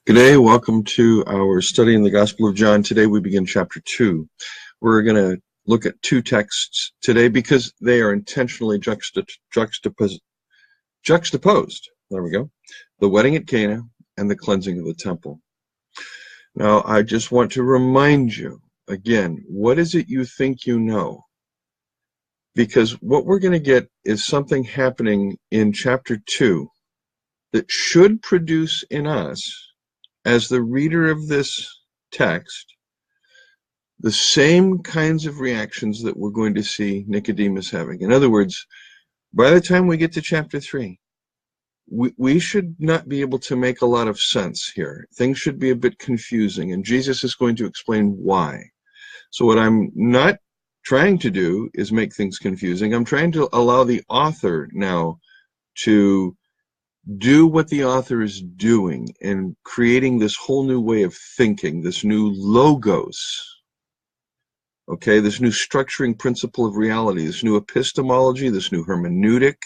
Good day. Welcome to our study in the Gospel of John. Today we begin chapter 2. We're going to look at two texts today because they are intentionally juxtaposed. There we go. The wedding at Cana and the cleansing of the temple. Now, I just want to remind you again, what is it you think you know? Because what we're going to get is something happening in chapter 2 that should produce in us, as the reader of this text, the same kinds of reactions that we're going to see Nicodemus having. In other words, by the time we get to chapter 3, we should not be able to make a lot of sense here. Things should be a bit confusing, and Jesus is going to explain why. So what I'm not trying to do is make things confusing. I'm trying to allow the author now to do what the author is doing and creating this whole new way of thinking, this new logos, okay, this new structuring principle of reality, this new epistemology, this new hermeneutic.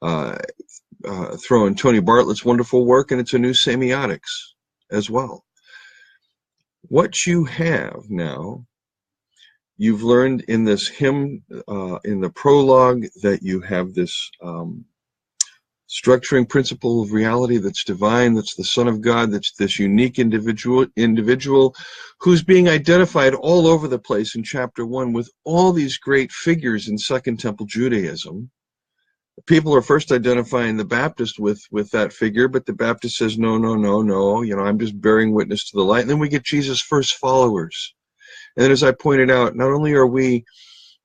Throw in Tony Bartlett's wonderful work, and it's a new semiotics as well. What you have now, you've learned in this hymn, in the prologue, that you have this structuring principle of reality that's divine, that's the Son of God, that's this unique individual who's being identified all over the place in chapter 1 with all these great figures in Second Temple Judaism. People are first identifying the Baptist with that figure, but the Baptist says, no, I'm just bearing witness to the light. And then we get Jesus' first followers. And then, as I pointed out, not only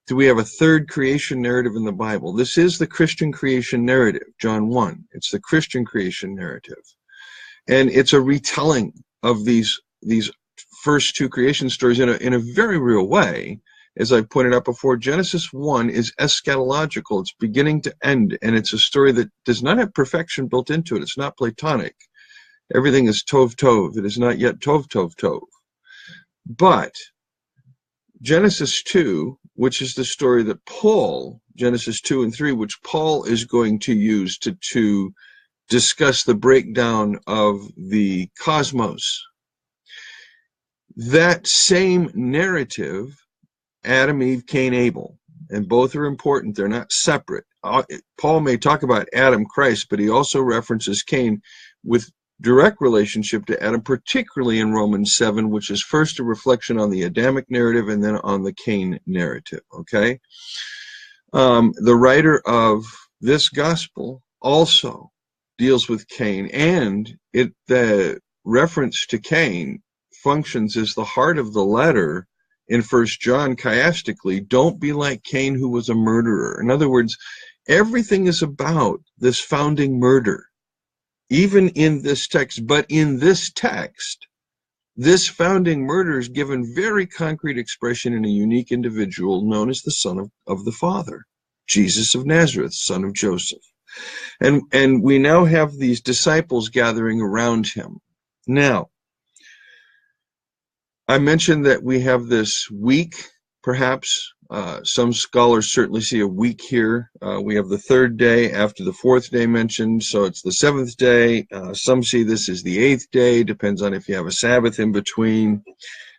do we have a third creation narrative in the Bible. This is the Christian creation narrative, John 1. It's the Christian creation narrative. And it's a retelling of these first two creation stories in a very real way. As I pointed out before, Genesis 1 is eschatological. It's beginning to end, and it's a story that does not have perfection built into it. It's not Platonic. Everything is tov tov. It is not yet tov tov tov. But Genesis 2, which is the story that Paul, Genesis 2 and 3, which Paul is going to use to discuss the breakdown of the cosmos. That same narrative, Adam, Eve, Cain, Abel, and both are important. They're not separate. Paul may talk about Adam, Christ, but he also references Cain with direct relationship to Adam, particularly in Romans 7, which is first a reflection on the Adamic narrative and then on the Cain narrative, okay? The writer of this gospel also deals with Cain, and the reference to Cain functions as the heart of the letter in 1 John chiastically. Don't be like Cain, who was a murderer. In other words, everything is about this founding murder. Even in this text, but in this text, this founding murder is given very concrete expression in a unique individual known as the Son of the Father, Jesus of Nazareth, son of Joseph. And we now have these disciples gathering around him. Now, I mentioned that we have this week, perhaps. Some scholars certainly see a week here. We have the third day after the fourth day mentioned, so it's the seventh day. Some see this as the eighth day, depends on if you have a Sabbath in between.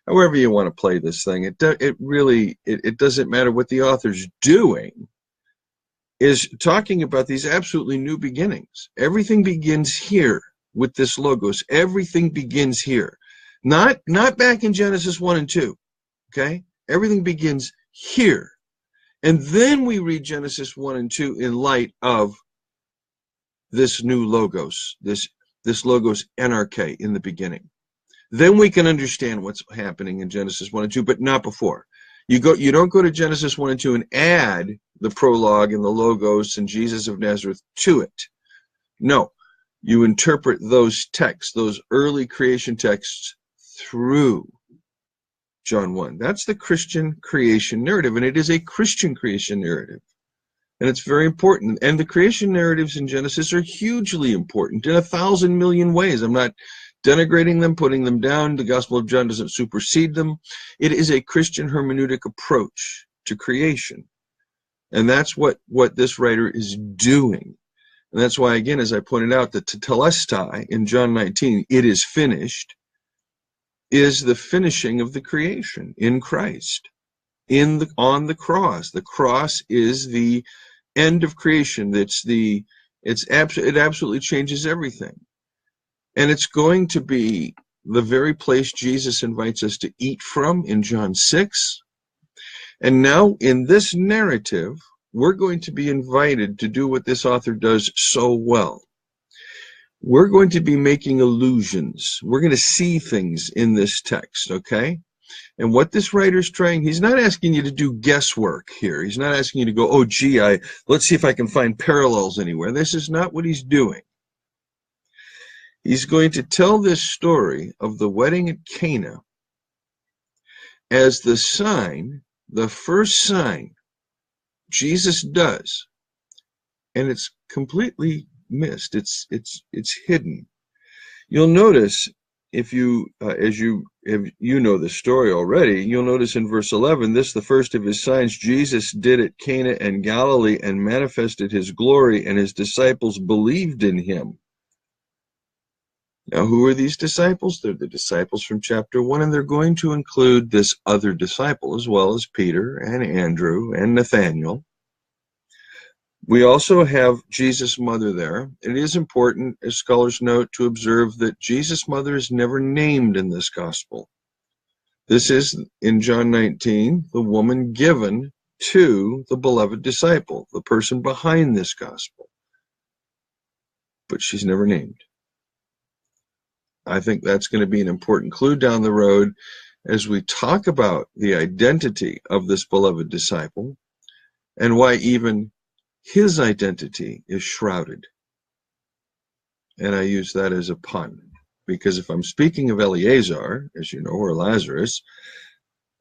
However you want to play this thing, it doesn't matter. What the author's doing is talking about these absolutely new beginnings. Everything begins here with this logos. Everything begins here. Not back in Genesis 1 and 2, okay? Everything begins here. And then we read Genesis 1 and 2 in light of this new logos, this logos NRK in the beginning. Then we can understand what's happening in Genesis 1 and 2, but not before. You don't go to Genesis 1 and 2 and add the prologue and the logos and Jesus of Nazareth to it. No, you interpret those texts, those early creation texts, through John 1. That's the Christian creation narrative, and it is a Christian creation narrative. And it's very important. And the creation narratives in Genesis are hugely important in 1,000 million ways. I'm not denigrating them, putting them down. The Gospel of John doesn't supersede them. It is a Christian hermeneutic approach to creation. And that's what this writer is doing. And that's why, again, as I pointed out, the tetelestai in John 19, it is finished, is the finishing of the creation in Christ, on the cross. The cross is the end of creation. It absolutely changes everything. And it's going to be the very place Jesus invites us to eat from in John 6. And now in this narrative, we're going to be invited to do what this author does so well. We're going to be making allusions. We're going to see things in this text, okay? And what this writer's trying, he's not asking you to do guesswork here. He's not asking you to go, oh, gee, let's see if I can find parallels anywhere. This is not what he's doing. He's going to tell this story of the wedding at Cana as the sign, the first sign Jesus does, and it's completely missed. It's hidden. You'll notice if you know the story already, you'll notice in verse 11, this the first of his signs Jesus did at Cana in Galilee and manifested his glory, and his disciples believed in him. Now, who are these disciples? They're the disciples from chapter 1, and they're going to include this other disciple as well as Peter and Andrew and Nathaniel. We also have Jesus' mother there. It is important, as scholars note, to observe that Jesus' mother is never named in this gospel. This is, in John 19, the woman given to the beloved disciple, the person behind this gospel. But she's never named. I think that's going to be an important clue down the road as we talk about the identity of this beloved disciple and why even his identity is shrouded. And I use that as a pun, because if I'm speaking of Eleazar, as you know, or Lazarus,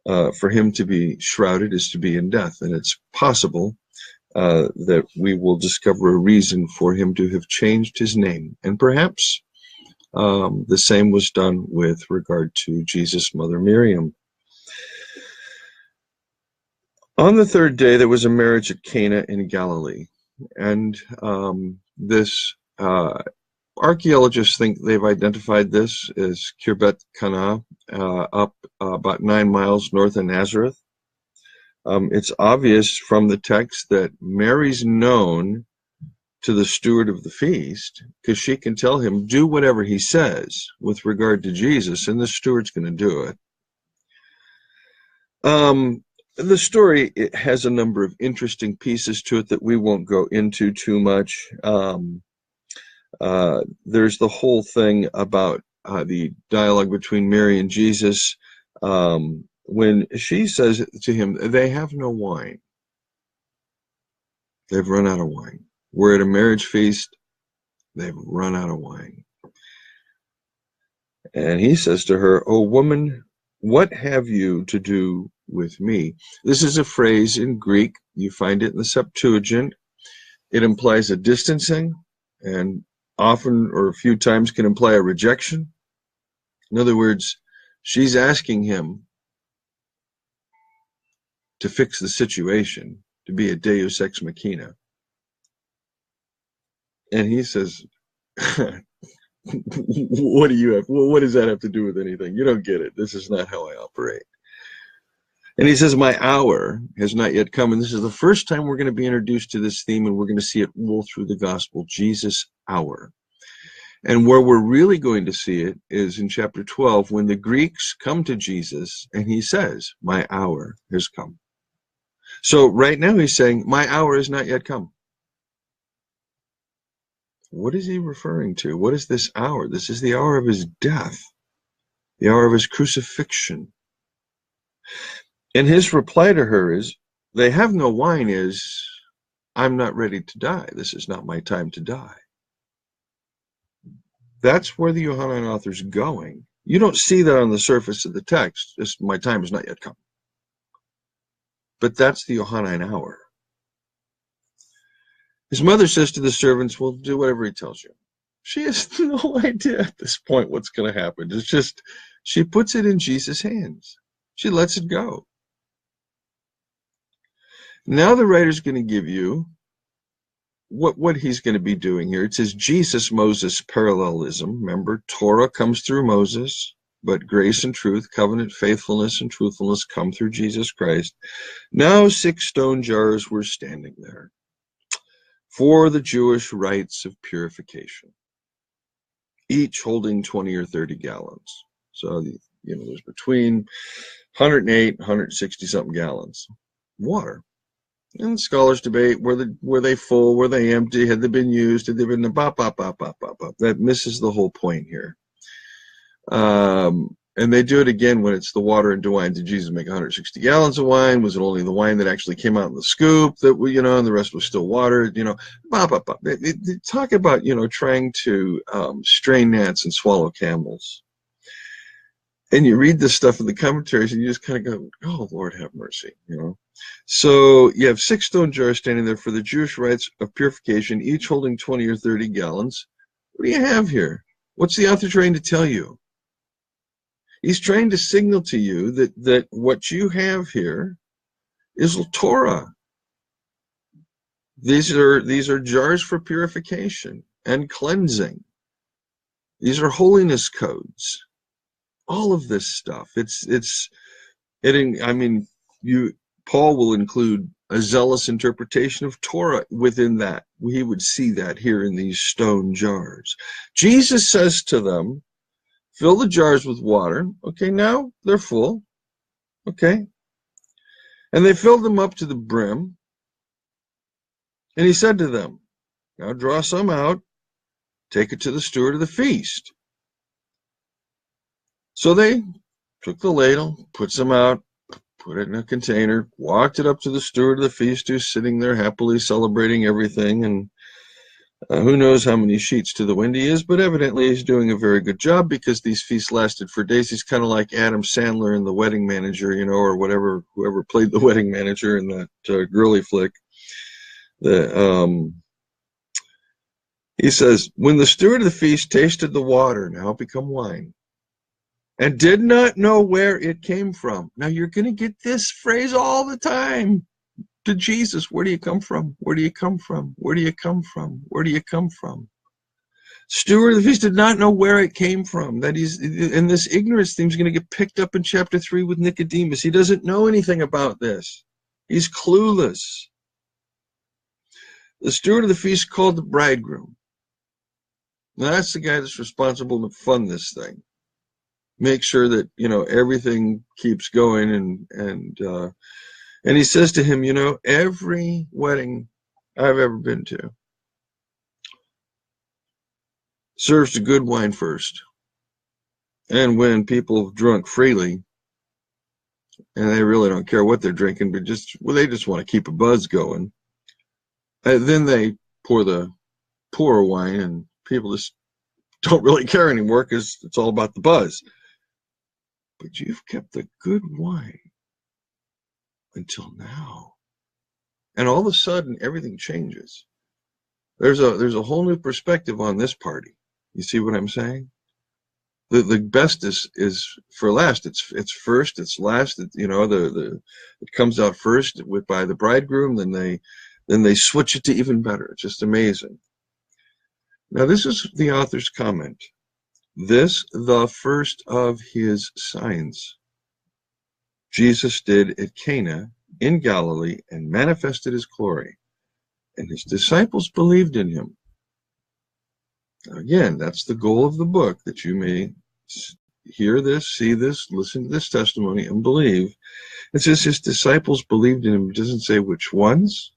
for him to be shrouded is to be in death. And it's possible that we will discover a reason for him to have changed his name. And perhaps the same was done with regard to Jesus' mother Miriam. On the third day, there was a marriage at Cana in Galilee. And this archaeologists think they've identified this as Kirbet Cana, up about 9 miles north of Nazareth. It's obvious from the text that Mary's known to the steward of the feast, because she can tell him, do whatever he says with regard to Jesus, and the steward's going to do it. The story, it has a number of interesting pieces to it that we won't go into too much. There's the whole thing about the dialogue between Mary and Jesus, when she says to him, they have no wine. They've run out of wine. We're at a marriage feast. They've run out of wine. And he says to her, "O woman, what have you to do with me?" This is a phrase in Greek. You find it in the Septuagint. It implies a distancing, and often or a few times can imply a rejection. In other words, she's asking him to fix the situation, to be a deus ex machina. And he says, what do you have? Well, what does that have to do with anything? You don't get it. This is not how I operate. And he says, my hour has not yet come. And this is the first time we're going to be introduced to this theme, and we're going to see it roll through the gospel, Jesus' hour. And where we're really going to see it is in chapter 12, when the Greeks come to Jesus and he says, my hour has come. So right now he's saying, my hour has not yet come. What is he referring to? What is this hour? This is the hour of his death, the hour of his crucifixion. And his reply to her is, they have no wine is, I'm not ready to die. This is not my time to die. That's where the Johannine author's going. You don't see that on the surface of the text. Just, my time has not yet come. But that's the Johannine hour. His mother says to the servants, well, do whatever he tells you. She has no idea at this point what's going to happen. It's just, she puts it in Jesus' hands. She lets it go. Now the writer's going to give you what he's going to be doing here. It says Jesus-Moses parallelism. Remember, Torah comes through Moses, but grace and truth, covenant faithfulness and truthfulness come through Jesus Christ. Now 6 stone jars were standing there for the Jewish rites of purification, each holding 20 or 30 gallons. So, there's between 108, 160 something gallons water. And scholars debate, were they full, were they empty, had they been used, had they been bop. That misses the whole point here. And they do it again when it's the water into wine. Did Jesus make 160 gallons of wine? Was it only the wine that actually came out in the scoop that and the rest was still water? Bop. They talk about, trying to strain gnats and swallow camels. And you read this stuff in the commentaries and you just kind of go, oh, Lord have mercy, So you have 6 stone jars standing there for the Jewish rites of purification, each holding 20 or 30 gallons. What do you have here? What's the author trying to tell you? He's trying to signal to you that what you have here is Torah. These are jars for purification and cleansing. These are holiness codes. All of this stuff. Paul will include a zealous interpretation of Torah within that. He would see that here in these stone jars. Jesus says to them, fill the jars with water. Okay, now they're full. Okay. And they filled them up to the brim. And he said to them, now draw some out, take it to the steward of the feast. So they took the ladle, put some out, put it in a container, walked it up to the steward of the feast, who's sitting there happily celebrating everything. And who knows how many sheets to the wind he is, but evidently he's doing a very good job because these feasts lasted for days. He's kind of like Adam Sandler in The Wedding Manager, or whoever played the wedding manager in that girly flick. He says, when the steward of the feast tasted the water, now become wine, and did not know where it came from. Now you're going to get this phrase all the time to Jesus. Where do you come from? Where do you come from? Where do you come from? Where do you come from? Steward of the feast did not know where it came from. And this ignorance theme is going to get picked up in chapter 3 with Nicodemus. He doesn't know anything about this. He's clueless. The steward of the feast called the bridegroom. Now that's the guy that's responsible to fund this thing. Make sure that, everything keeps going. And he says to him, every wedding I've ever been to serves the good wine first. And when people have drunk freely, and they really don't care what they're drinking, but they just want to keep a buzz going, then they pour the poorer wine, and people just don't really care anymore because it's all about the buzz. But you've kept the good wine until now. And all of a sudden, everything changes. There's a whole new perspective on this party. You see what I'm saying? The best is for last. It's first, it's last. It comes out first by the bridegroom. Then they switch it to even better. It's just amazing. Now this is the author's comment. This, the first of his signs, Jesus did at Cana in Galilee and manifested his glory, and his disciples believed in him. Again, that's the goal of the book, that you may hear this, see this, listen to this testimony, and believe. It says his disciples believed in him. It doesn't say which ones.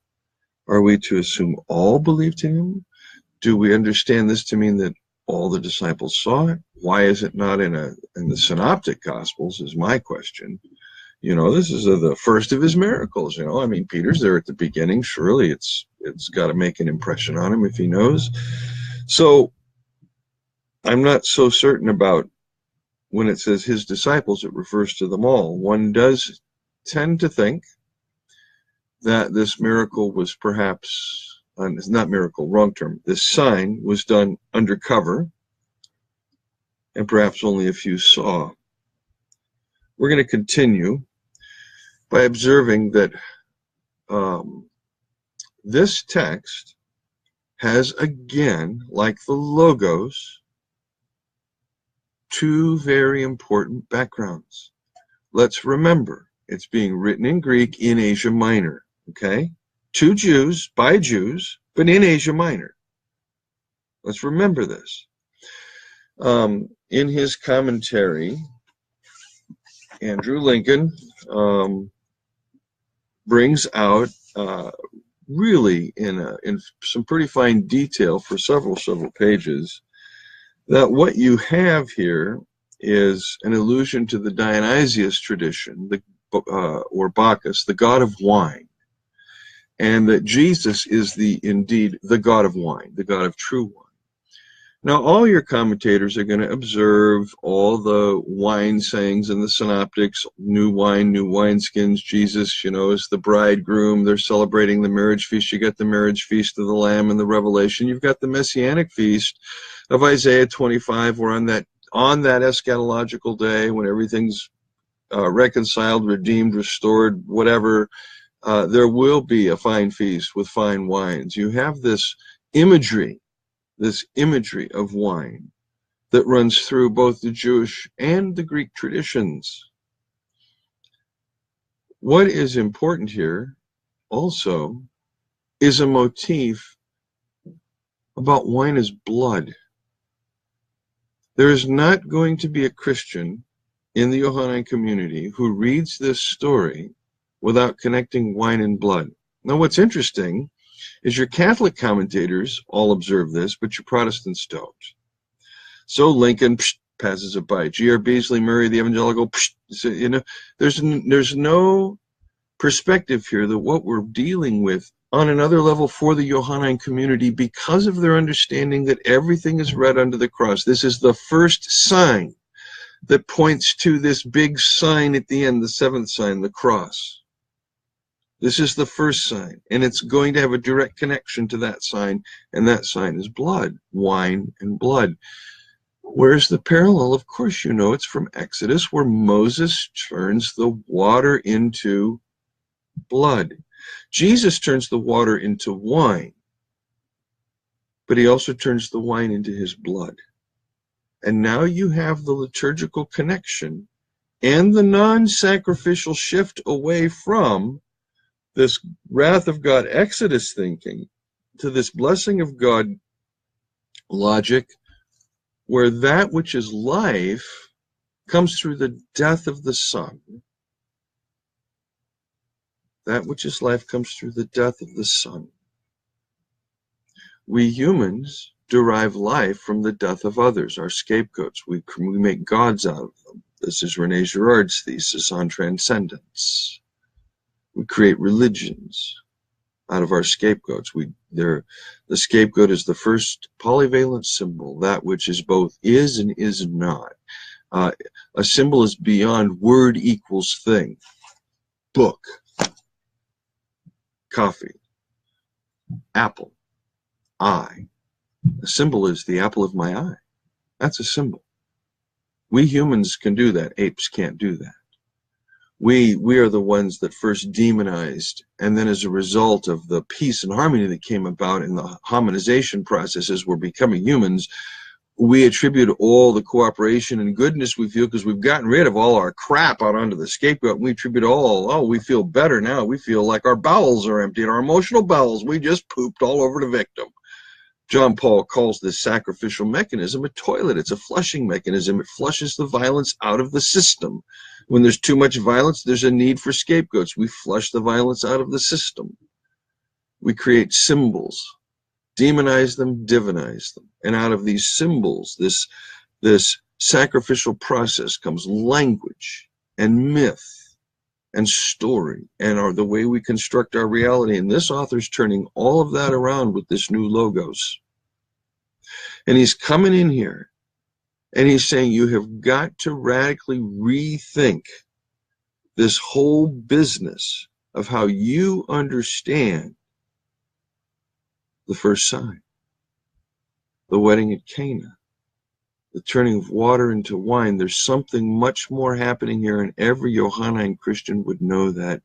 Are we to assume all believed in him? Do we understand this to mean that all the disciples saw it? Why is it not in the synoptic gospels is my question. This is the first of his miracles. Peter's there at the beginning. Surely it's got to make an impression on him if he knows. So I'm not so certain about when it says his disciples, it refers to them all. One does tend to think that this miracle was perhaps, not miracle, wrong term, this sign was done undercover, and perhaps only a few saw. We're going to continue by observing that this text has, again, like the Logos, two very important backgrounds. Let's remember, it's being written in Greek in Asia Minor, okay? To Jews, by Jews, but in Asia Minor. Let's remember this. In his commentary, Andrew Lincoln brings out really in some pretty fine detail for several pages that what you have here is an allusion to the Dionysius tradition, or Bacchus, the god of wine, and that Jesus is indeed the god of wine, the god of true wine. Now, all your commentators are going to observe all the wine sayings in the synoptics, new wine, new wineskins. Jesus, is the bridegroom. They're celebrating the marriage feast. You got the marriage feast of the Lamb and the Revelation. You've got the Messianic feast of Isaiah 25, where on that eschatological day when everything's reconciled, redeemed, restored, whatever, there will be a fine feast with fine wines. You have this imagery of wine that runs through both the Jewish and the Greek traditions. What is important here also is a motif about wine as blood. There is not going to be a Christian in the Johannine community who reads this story without connecting wine and blood. Now, what's interesting is your Catholic commentators all observe this, but your Protestants don't. So Lincoln passes it by. G.R. Beasley Murray, the evangelical, there's no perspective here that what we're dealing with on another level for the Johannine community, because of their understanding that everything is read under the cross. This is the first sign that points to this big sign at the end, the seventh sign, the cross. This is the first sign, and it's going to have a direct connection to that sign, and that sign is blood, wine and blood. Where's the parallel? Of course you know it's from Exodus, where Moses turns the water into blood. Jesus turns the water into wine, but he also turns the wine into his blood. And now you have the liturgical connection and the non-sacrificial shift away from this wrath of God Exodus thinking to this blessing of God logic, where that which is life comes through the death of the Son. That which is life comes through the death of the Son. We humans derive life from the death of others, our scapegoats. We make gods out of them. This is René Girard's thesis on transcendence. We create religions out of our scapegoats. The scapegoat is the first polyvalent symbol, that which is both is and is not. A symbol is beyond word equals thing. Book, coffee, apple, eye. A symbol is the apple of my eye. That's a symbol. We humans can do that. Apes can't do that. We are the ones that first demonized, and then as a result of the peace and harmony that came about in the hominization processes, we're becoming humans. We attribute all the cooperation and goodness we feel because we've gotten rid of all our crap out onto the scapegoat. We attribute we feel better now. We feel like our bowels are emptied, our emotional bowels. We just pooped all over the victim. John Paul calls this sacrificial mechanism a toilet. It's a flushing mechanism. It flushes the violence out of the system. When there's too much violence, there's a need for scapegoats. We flush the violence out of the system. We create symbols, demonize them, divinize them. And out of these symbols, this sacrificial process comes language and myth and story and the way we construct our reality. And this author's turning all of that around with this new Logos. And he's coming in here and he's saying you have got to radically rethink this whole business of how you understand the first sign, the wedding at Cana, the turning of water into wine. There's something much more happening here, and every Johannine Christian would know that.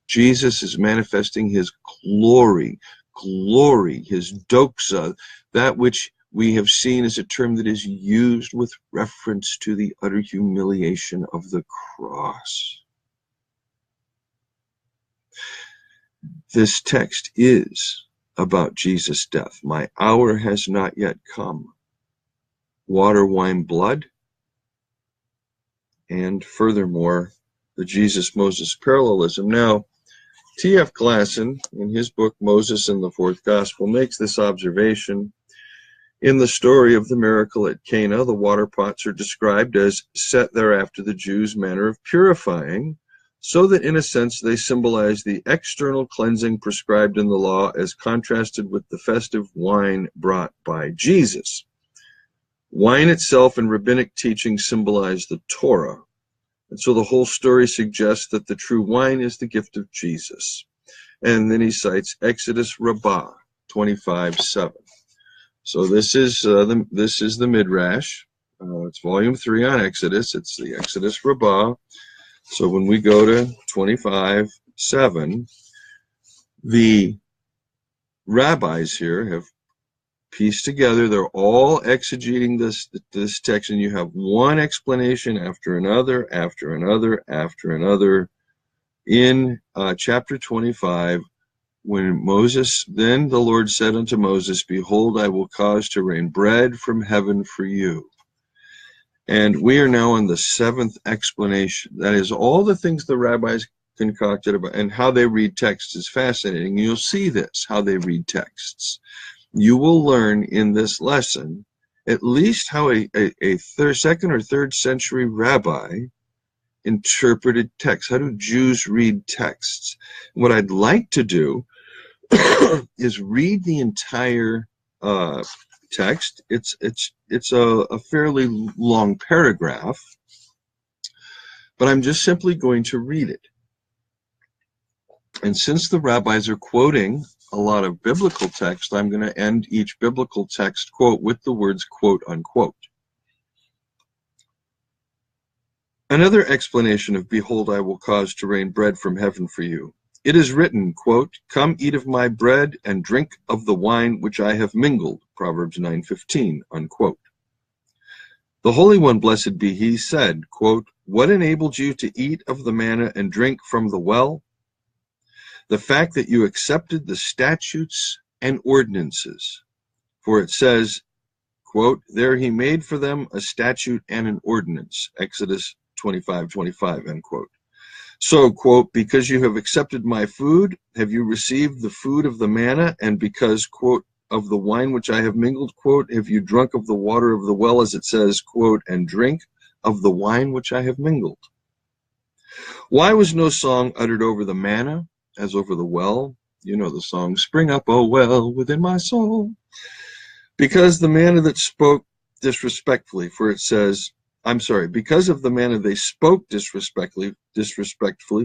Jesus is manifesting his glory. glory, his doxa, that which we have seen as a term that is used with reference to the utter humiliation of the cross. This text is about Jesus' death. My hour has not yet come. Water, wine, blood, and furthermore, the Jesus-Moses parallelism. Now, T.F. Glasson, in his book Moses and the Fourth Gospel, makes this observation. In the story of the miracle at Cana, the water pots are described as set there after the Jews' manner of purifying, so that in a sense they symbolize the external cleansing prescribed in the law as contrasted with the festive wine brought by Jesus. Wine itself and rabbinic teaching symbolize the Torah, and so the whole story suggests that the true wine is the gift of Jesus. And then he cites Exodus Rabbah 25:7. So this is the Midrash. It's volume 3 on Exodus. It's the Exodus Rabbah. So when we go to 25:7, the rabbis here have pieced together. They're all exegeting this text, and you have one explanation after another, after another, after another. In chapter 25, when Moses, then the Lord said unto Moses, Behold, I will cause to rain bread from heaven for you. And we are now on the 7th explanation. That is, all the things the rabbis concocted about, and how they read texts is fascinating. You'll see this, how they read texts. You will learn in this lesson at least how a second or third century rabbi interpreted texts. How do Jews read texts? What I'd like to do is read the entire text. It's a fairly long paragraph, but I'm just simply going to read it. And since the rabbis are quoting a lot of biblical text, I'm going to end each biblical text quote with the words quote unquote. Another explanation of Behold, I will cause to rain bread from heaven for you. It is written, quote, Come eat of my bread and drink of the wine which I have mingled, Proverbs 9:15, unquote. The Holy One, blessed be he, said, quote, What enabled you to eat of the manna and drink from the well? The fact that you accepted the statutes and ordinances. For it says, quote, There he made for them a statute and an ordinance, Exodus 25:25, end quote. So, quote, Because you have accepted my food, have you received the food of the manna, and because, quote, of the wine which I have mingled, quote, have you drunk of the water of the well, as it says, quote, and drink of the wine which I have mingled. Why was no song uttered over the manna, as over the well? You know the song, Spring up, O well, within my soul. Because the manna that spoke disrespectfully, for it says, because of the manna they spoke disrespectfully,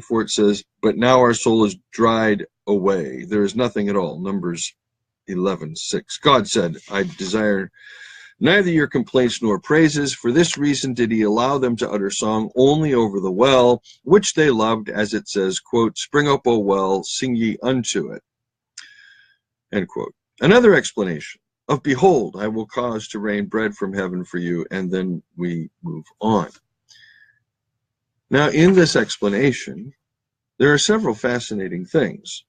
for it says, but now our soul is dried away. There is nothing at all. Numbers 11:6. God said, I desire neither your complaints nor praises. For this reason did he allow them to utter song only over the well, which they loved, as it says, quote, Spring up, O well, sing ye unto it. End quote. Another explanation of Behold, I will cause to rain bread from heaven for you, and then we move on. Now, in this explanation, there are several fascinating things.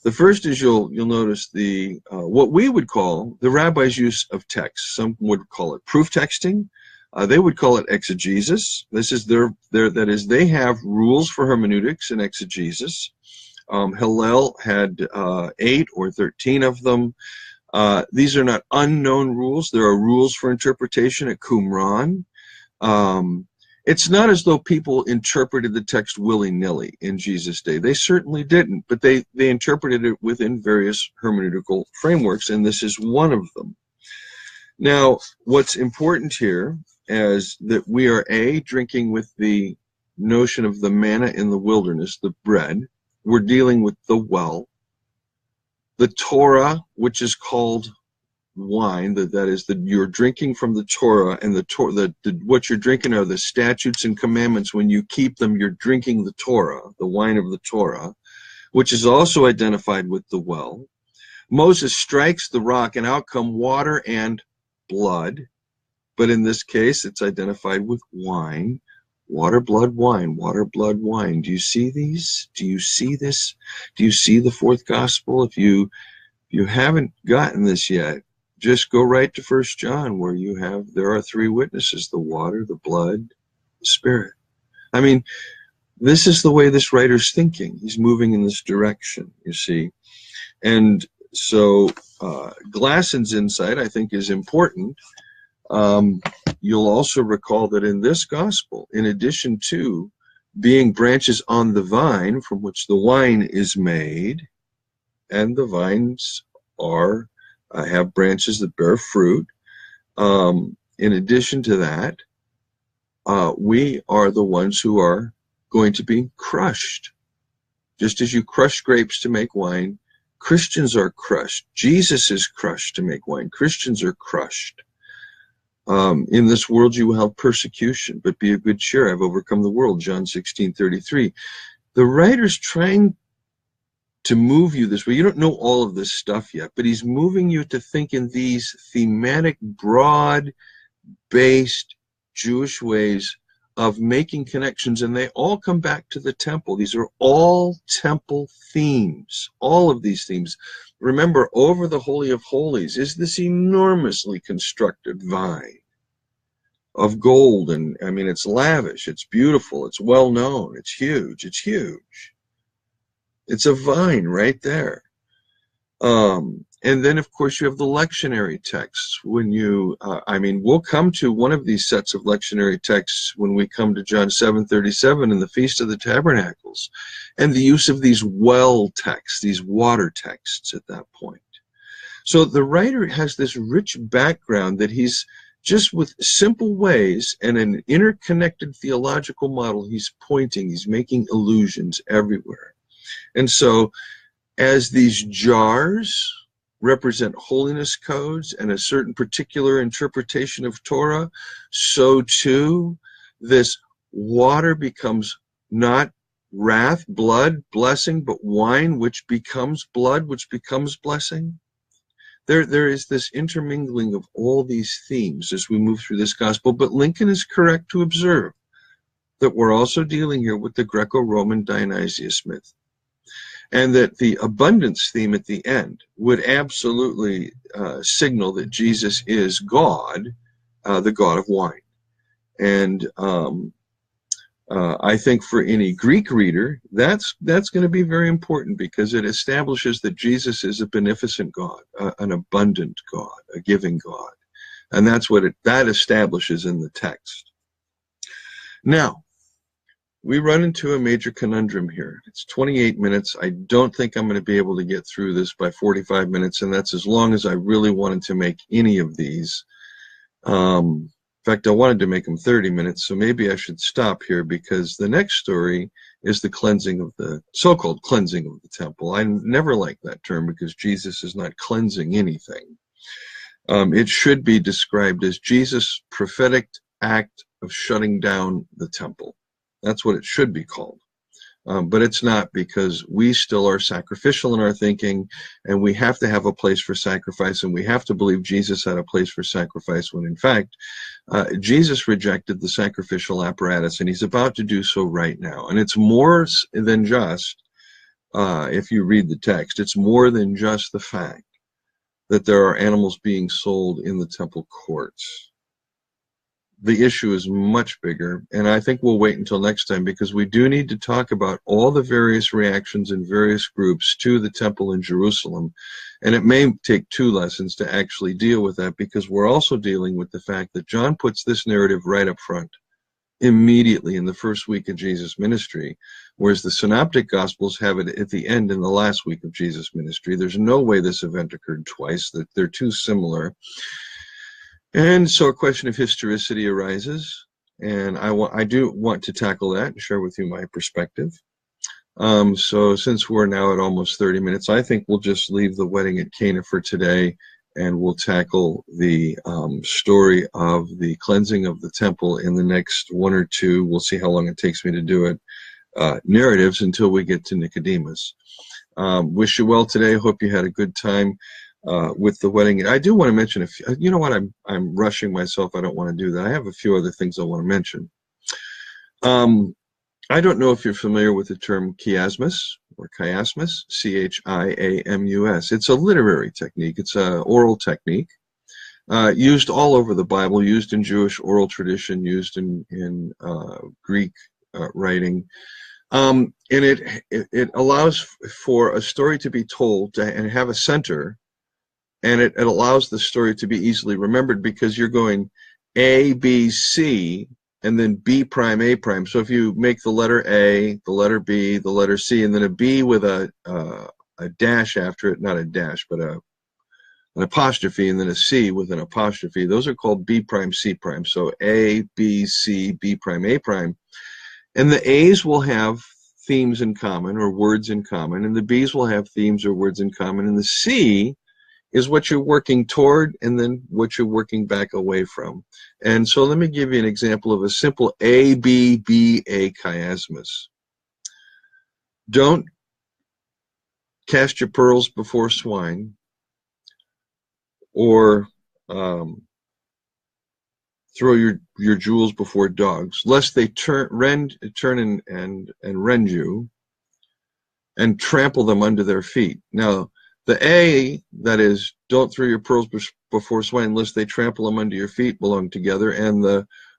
The first is you'll notice the what we would call the rabbis' use of text. Some would call it proof texting. They would call it exegesis. This is that is, they have rules for hermeneutics and exegesis. Hillel had 8 or 13 of them. These are not unknown rules. There are rules for interpretation at Qumran. It's not as though people interpreted the text willy-nilly in Jesus' day. They certainly didn't, but they interpreted it within various hermeneutical frameworks, and this is one of them. Now, what's important here is that we are, drinking with the notion of the manna in the wilderness, the bread. We're dealing with the well. The Torah, which is called wine, that is, that you're drinking from the Torah, and what you're drinking are the statutes and commandments. When you keep them, you're drinking the Torah, the wine of the Torah, which is also identified with the well. Moses strikes the rock, and out come water and blood. But in this case, it's identified with wine. Water, blood, wine. Water, blood, wine. Do you see these? Do you see this? Do you see the fourth gospel? If you haven't gotten this yet, just go right to 1 John, where there are three witnesses: the water, the blood, the Spirit. I mean, this is the way this writer's thinking. He's moving in this direction, you see. And so Glasson's insight, I think, is important. You'll also recall that in this gospel, in addition to being branches on the vine from which the wine is made, and the vines have branches that bear fruit, in addition to that, we are the ones who are going to be crushed. Just as you crush grapes to make wine, Christians are crushed. Jesus is crushed to make wine. Christians are crushed. In this world you will have persecution, but be of good cheer. I've overcome the world, John 16:33. The writer's trying to move you this way. You don't know all of this stuff yet, but he's moving you to think in these thematic, broad-based Jewish ways of making connections, and they all come back to the temple. These are all temple themes, all of these themes. Remember, over the Holy of Holies is this enormously constructed vine of gold, and I mean, it's lavish, it's beautiful, it's well known, it's huge, it's huge. It's a vine right there. And then, of course, you have the lectionary texts. When we'll come to one of these sets of lectionary texts when we come to John 7:37 and the Feast of the Tabernacles, and the use of these well texts, these water texts at that point. So the writer has this rich background that he's just with simple ways and an interconnected theological model, he's making allusions everywhere. And so as these jars represent holiness codes and a certain particular interpretation of Torah, so too this water becomes not wrath, blood, blessing, but wine, which becomes blood, which becomes blessing. There is this intermingling of all these themes as we move through this gospel, but Lincoln is correct to observe that we're also dealing here with the Greco-Roman Dionysius myth, and that the abundance theme at the end would absolutely signal that Jesus is God, the God of wine. And I think for any Greek reader, that's going to be very important, because it establishes that Jesus is a beneficent God, an abundant God, a giving God. And that's what that establishes in the text. Now, we run into a major conundrum here. It's 28 minutes. I don't think I'm going to be able to get through this by 45 minutes, and that's as long as I really wanted to make any of these. In fact, I wanted to make them 30 minutes, so maybe I should stop here, because the next story is the cleansing of the so-called cleansing of the temple. I never liked that term, because Jesus is not cleansing anything. It should be described as Jesus' prophetic act of shutting down the temple. That's what it should be called. But it's not, because we still are sacrificial in our thinking, and we have to have a place for sacrifice, and we have to believe Jesus had a place for sacrifice, when in fact, Jesus rejected the sacrificial apparatus, and he's about to do so right now. And it's more than just, if you read the text, it's more than just the fact that there are animals being sold in the temple courts. The issue is much bigger, and I think we'll wait until next time, because we do need to talk about all the various reactions in various groups to the temple in Jerusalem, and it may take 2 lessons to actually deal with that, because we're also dealing with the fact that John puts this narrative right up front, immediately in the first week of Jesus' ministry, whereas the Synoptic Gospels have it at the end in the last week of Jesus' ministry. There's no way this event occurred twice, that they're too similar. And so a question of historicity arises, and I do want to tackle that and share with you my perspective. So since we're now at almost 30 minutes, I think we'll just leave the wedding at Cana for today, and we'll tackle the story of the cleansing of the temple in the next 1 or 2, we'll see how long it takes me to do it, narratives until we get to Nicodemus. Wish you well today. Hope you had a good time with the wedding. And I do want to mention, if you know what, I'm rushing myself. I don't want to do that. I have a few other things I want to mention. I don't know if you're familiar with the term chiasmus or chiasmus, Chiamus. It's a literary technique. It's an oral technique used all over the Bible, used in Jewish oral tradition, used in Greek writing. And it allows for a story to be told and have a center, and it allows the story to be easily remembered because you're going A, B, C, and then B prime, A prime. So if you make the letter A, the letter B, the letter C, and then a B with a dash after it, not a dash, but an apostrophe, and then a C with an apostrophe, those are called B prime, C prime. So A, B, C, B prime, A prime. And the A's will have themes in common or words in common, and the B's will have themes or words in common, and the C is what you're working toward and then what you're working back away from. And so let me give you an example of a simple A-B-B-A chiasmus. Don't cast your pearls before swine, or throw your jewels before dogs, lest they turn and rend you and trample them under their feet. Now, the A, that is, don't throw your pearls before swine, lest they trample them under your feet, belong together, and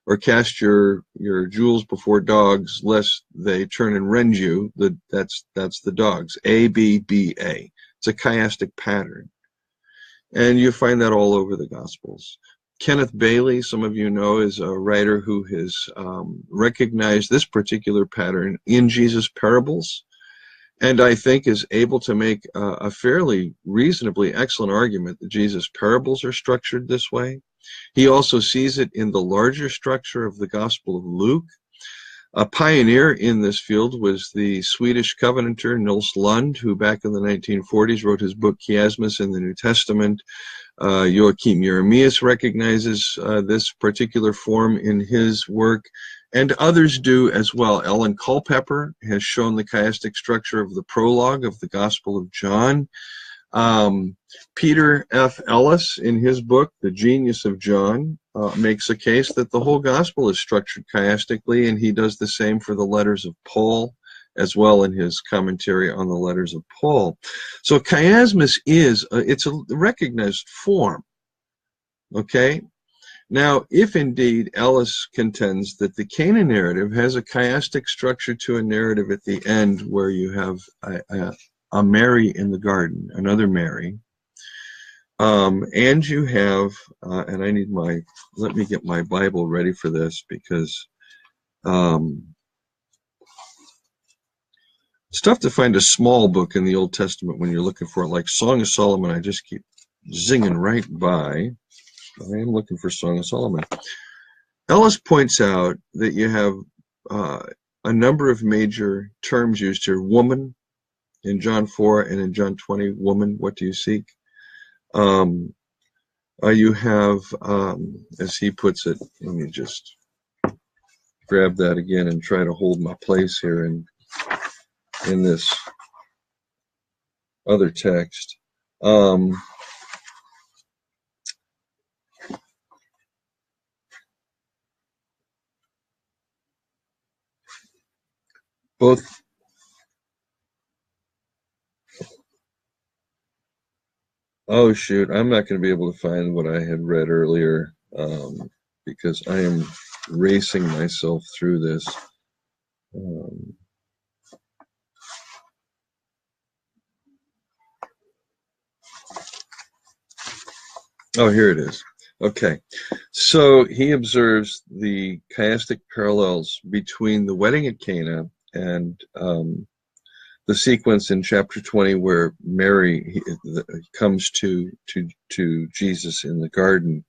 or cast your jewels before dogs, lest they turn and rend you. That's the dogs. A, B, B, A. It's a chiastic pattern, and you find that all over the Gospels. Kenneth Bailey, some of you know, is a writer who has recognized this particular pattern in Jesus' parables, and I think is able to make a fairly reasonably excellent argument that Jesus' parables are structured this way. He also sees it in the larger structure of the Gospel of Luke. A pioneer in this field was the Swedish Covenanter Nils Lund, who back in the 1940s wrote his book Chiasmus in the New Testament. Joachim Jeremias recognizes this particular form in his work, and others do as well. Ellen Culpepper has shown the chiastic structure of the prologue of the Gospel of John. Peter F. Ellis, in his book, The Genius of John, makes a case that the whole Gospel is structured chiastically, and he does the same for the letters of Paul as well in his commentary on the letters of Paul. So chiasmus it's a recognized form, okay? Now, if indeed Ellis contends that the Cana narrative has a chiastic structure to a narrative at the end where you have a Mary in the garden, another Mary, and you have, and I need let me get my Bible ready for this because it's tough to find a small book in the Old Testament when you're looking for it, like Song of Solomon. I just keep zinging right by. I am looking for Song of Solomon. Ellis points out that you have a number of major terms used here. Woman in John 4 and in John 20, woman, what do you seek? You have, as he puts it, let me just grab that again and try to hold my place here in this other text. Oh shoot, I'm not going to be able to find what I had read earlier because I am racing myself through this. Oh, here it is. Okay, so he observes the chiastic parallels between the wedding at Cana and the sequence in chapter 20 where Mary comes to Jesus in the garden.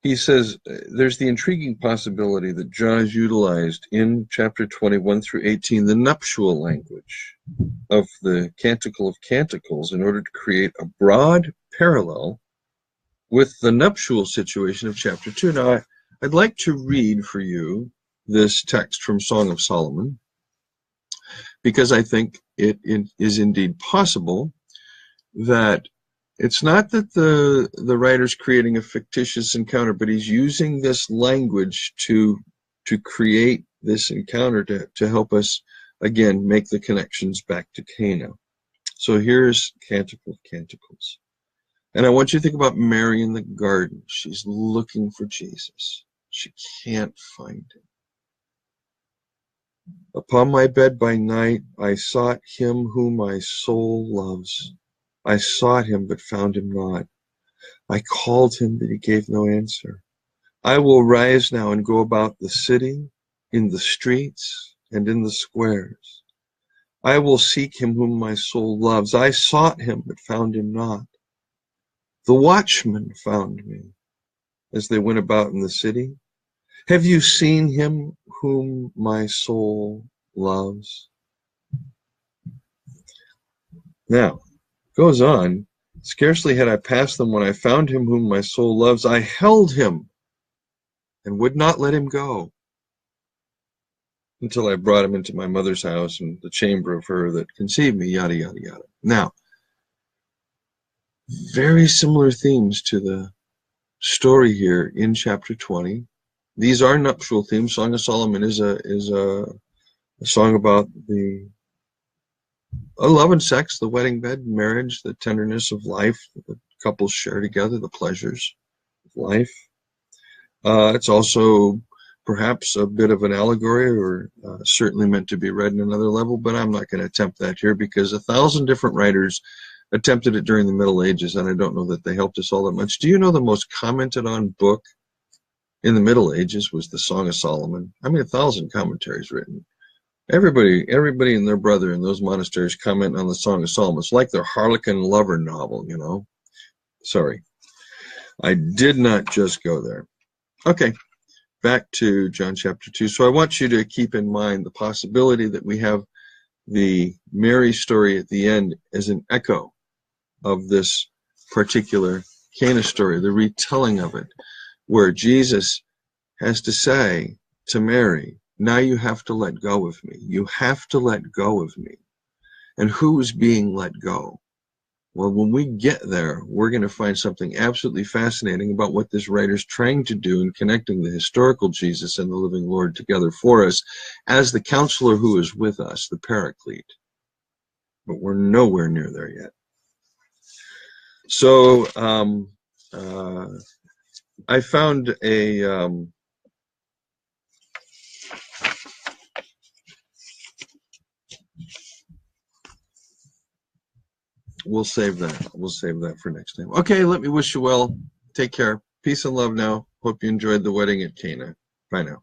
He says there's the intriguing possibility that John has utilized in chapter 21 through 18 the nuptial language of the Canticle of Canticles in order to create a broad parallel with the nuptial situation of chapter 2. Now, I'd like to read for you this text from Song of Solomon. because I think it is indeed possible that it's not that the writer's creating a fictitious encounter, but he's using this language to create this encounter to help us, again, make the connections back to Cana. So here's Canticle of Canticles. And I want you to think about Mary in the garden. She's looking for Jesus. She can't find him. Upon my bed by night, I sought him whom my soul loves. I sought him, but found him not. I called him, but he gave no answer. I will rise now and go about the city, in the streets, and in the squares. I will seek him whom my soul loves. I sought him, but found him not. The watchmen found me as they went about in the city. Have you seen him whom my soul loves? Now, goes on, scarcely had I passed them when I found him whom my soul loves. I held him and would not let him go until I brought him into my mother's house and the chamber of her that conceived me, yada, yada, yada. Now, very similar themes to the story here in chapter 20. These are nuptial themes. Song of Solomon is a song about the love and sex, the wedding bed, marriage, the tenderness of life, the couples share together, the pleasures of life. It's also perhaps a bit of an allegory, or certainly meant to be read in another level, but I'm not going to attempt that here because 1,000 different writers attempted it during the Middle Ages, and I don't know that they helped us all that much. Do you know the most commented on book in the Middle Ages was the Song of Solomon? I mean, 1,000 commentaries written. Everybody and their brother in those monasteries comment on the Song of Solomon. It's like their Harlequin lover novel, you know. Sorry, I did not just go there. Okay, back to John chapter 2. So I want you to keep in mind the possibility that we have the Mary story at the end as an echo of this particular Cana story, the retelling of it, where Jesus has to say to Mary, now you have to let go of me. You have to let go of me. And who's being let go? Well, when we get there, we're going to find something absolutely fascinating about what this writer's trying to do in connecting the historical Jesus and the living Lord together for us as the counselor who is with us, the Paraclete. But we're nowhere near there yet. So I found a we'll save that for next time. Okay, let me wish you well. Take care. Peace and love now. Hope you enjoyed the wedding at Cana. Bye now.